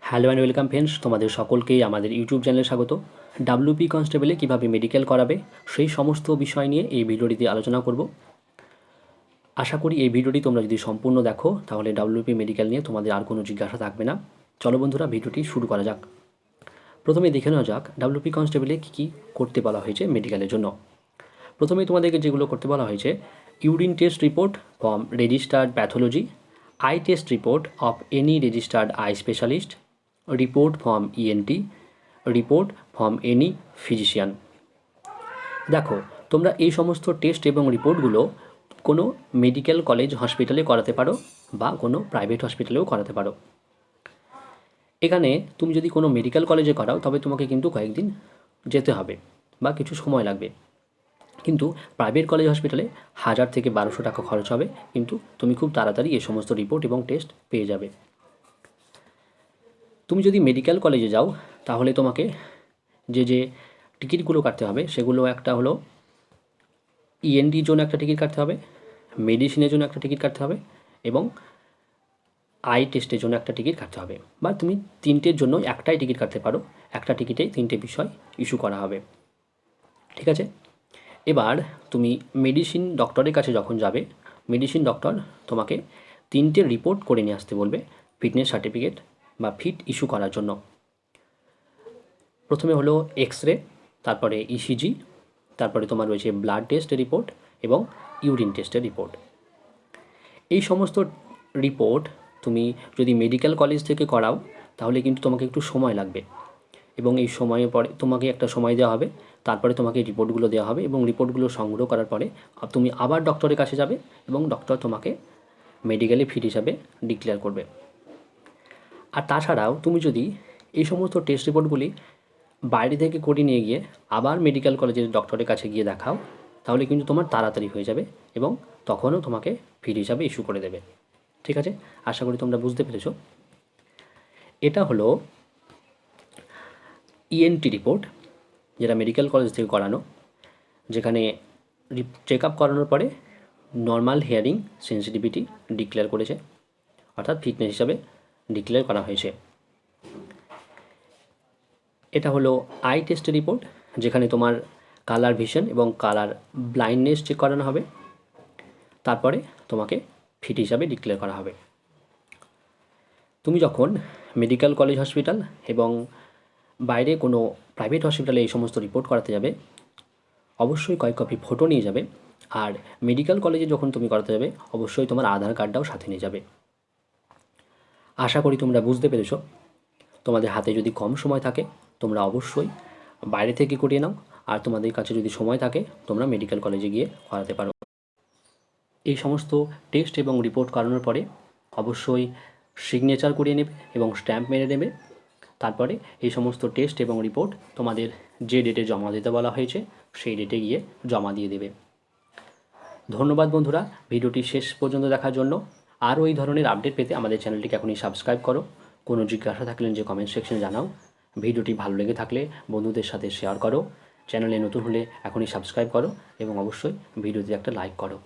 Hello and welcome friends, তোমাদের সকলকেই আমাদের ইউটিউব চ্যানেলে স্বাগত। ডাব্লিউপি কনস্টেবলে কীভাবে মেডিকেল করাবে সেই সমস্ত বিষয় নিয়ে এই ভিডিওটিতে আলোচনা করব। আশা করি এই ভিডিওটি তোমরা যদি সম্পূর্ণ দেখো তাহলে ডাব্লিউপি মেডিকেল নিয়ে তোমাদের আর কোনো জিজ্ঞাসা থাকবে না। চলো বন্ধুরা, ভিডিওটি শুরু করা যাক। প্রথমে দেখে নেওয়া যাক ডাব্লিউপি কনস্টেবলে কী কী করতে বলা হয়েছে মেডিকেলের জন্য। প্রথমে তোমাদেরকে যেগুলো করতে বলা হয়েছে: urine test report from registered pathology, I test report of any registered eye specialist, report from ENT, report from any physician. দেখো, তোমরা এই সমস্ত টেস্ট এবং রিপোর্টগুলো কোনো মেডিকেল কলেজ হসপিটালে করাতে পারো বা কোনো প্রাইভেট হসপিটালেও করাতে পারো। এখানে তুমি যদি কোনো মেডিকেল কলেজে করাও তবে তোমাকে কিন্তু কয়েকদিন যেতে হবে বা কিছু সময় লাগবে, কিন্তু প্রাইভেট কলেজ হসপিটালে 1000 থেকে 1200 টাকা খরচ হবে, কিন্তু তুমি খুব তাড়াতাড়ি এই সমস্ত রিপোর্ট এবং টেস্ট পেয়ে যাবে। তুমি যদি মেডিকেল কলেজে যাও তাহলে তোমাকে যে টিকিটগুলো কাটতে হবে সেগুলো একটা হলো ইএনটির জন্য একটা টিকিট কাটতে হবে, মেডিসিনের জন্য একটা টিকিট কাটতে হবে এবং আই টেস্টের জন্য একটা টিকিট কাটতে হবে। বা তুমি তিনটের জন্য একটাই টিকিট কাটতে পারো, একটা টিকিটেই তিনটে বিষয় ইস্যু করা হবে। ঠিক আছে, এবার তুমি মেডিসিন ডক্টরের কাছে যখন যাবে, মেডিসিন ডক্টর তোমাকে তিনটে রিপোর্ট করে নিয়ে আসতে বলবে ফিটনেস সার্টিফিকেট বা ফিট ইস্যু করার জন্য। প্রথমে হলো এক্স রে, তারপরে ইসিজি, তারপরে তোমার রয়েছে ব্লাড টেস্টের রিপোর্ট এবং ইউরিন টেস্টের রিপোর্ট। এই সমস্ত রিপোর্ট তুমি যদি মেডিকেল কলেজ থেকে করাও তাহলে কিন্তু তোমাকে একটু সময় লাগবে এবং এই সময়ের পরে তোমাকে একটা সময় দেওয়া হবে, তারপরে তোমাকে রিপোর্টগুলো দেওয়া হবে এবং রিপোর্টগুলো সংগ্রহ করার পরে তুমি আবার ডক্টরের কাছে যাবে এবং ডক্টর তোমাকে মেডিকেলে ফিট হিসাবে ডিক্লেয়ার করবে। আর তাছাড়াও তুমি যদি এই সমস্ত টেস্ট রিপোর্টগুলি বাইরে থেকে করে নিয়ে গিয়ে আবার মেডিকেল কলেজের ডক্টরের কাছে গিয়ে দেখাও তাহলে কিন্তু তোমার তাড়াতাড়ি হয়ে যাবে এবং তখনও তোমাকে ফিট হিসাবে ইস্যু করে দেবে। ঠিক আছে, আশা করি তোমরা বুঝতে পেরেছো। এটা হলো ইএনটি রিপোর্ট, যেটা মেডিকেল কলেজ থেকে করানো, যেখানে চেক আপ করানোর পরে নর্মাল হিয়ারিং সেন্সিটিভিটি ডিক্লেয়ার করেছে, অর্থাৎ ফিটনেস হিসাবে ডিক্লেয়ার করা হয়েছে। এটা হলো আই টেস্ট রিপোর্ট, যেখানে তোমার কালার ভিশন এবং কালার ব্লাইন্ডনেস চেক করানো হবে, তারপরে তোমাকে ফিট হিসাবে ডিক্লেয়ার করা হবে। তুমি যখন মেডিকেল কলেজ হসপিটাল এবং বাইরে কোনো প্রাইভেট হসপিটালে এই সমস্ত রিপোর্ট করাতে যাবে অবশ্যই কয়েক কপি ফটো নিয়ে যাবে, আর মেডিকেল কলেজে যখন তুমি করাতে যাবে অবশ্যই তোমার আধার কার্ডটাও সাথে নিয়ে যাবে। আশা করি তোমরা বুঝতে পেরেছো। তোমাদের হাতে যদি কম সময় থাকে তোমরা অবশ্যই বাইরে থেকে করিয়ে নাও, আর তোমাদের কাছে যদি সময় থাকে তোমরা মেডিকেল কলেজে গিয়ে করাতে পারো। এই সমস্ত টেস্ট এবং রিপোর্ট করানোর পরে অবশ্যই সিগনেচার করিয়ে নেবে এবং স্ট্যাম্প মেরে নেবে। তারপরে এই সমস্ত টেস্ট এবং রিপোর্ট তোমাদের যে ডেটে জমা দিতে বলা হয়েছে সেই ডেটে গিয়ে জমা দিয়ে দেবে। ধন্যবাদ বন্ধুরা ভিডিওটি শেষ পর্যন্ত দেখার জন্য। আরও এই ধরনের আপডেট পেতে আমাদের চ্যানেলটিকে এখনই সাবস্ক্রাইব করো। কোনো জিজ্ঞাসা থাকলে যে কমেন্ট সেকশনে জানাও। ভিডিওটি ভালো লেগে থাকলে বন্ধুদের সাথে শেয়ার করো। চ্যানেলে নতুন হলে এখনই সাবস্ক্রাইব করো এবং অবশ্যই ভিডিওতে একটা লাইক করো।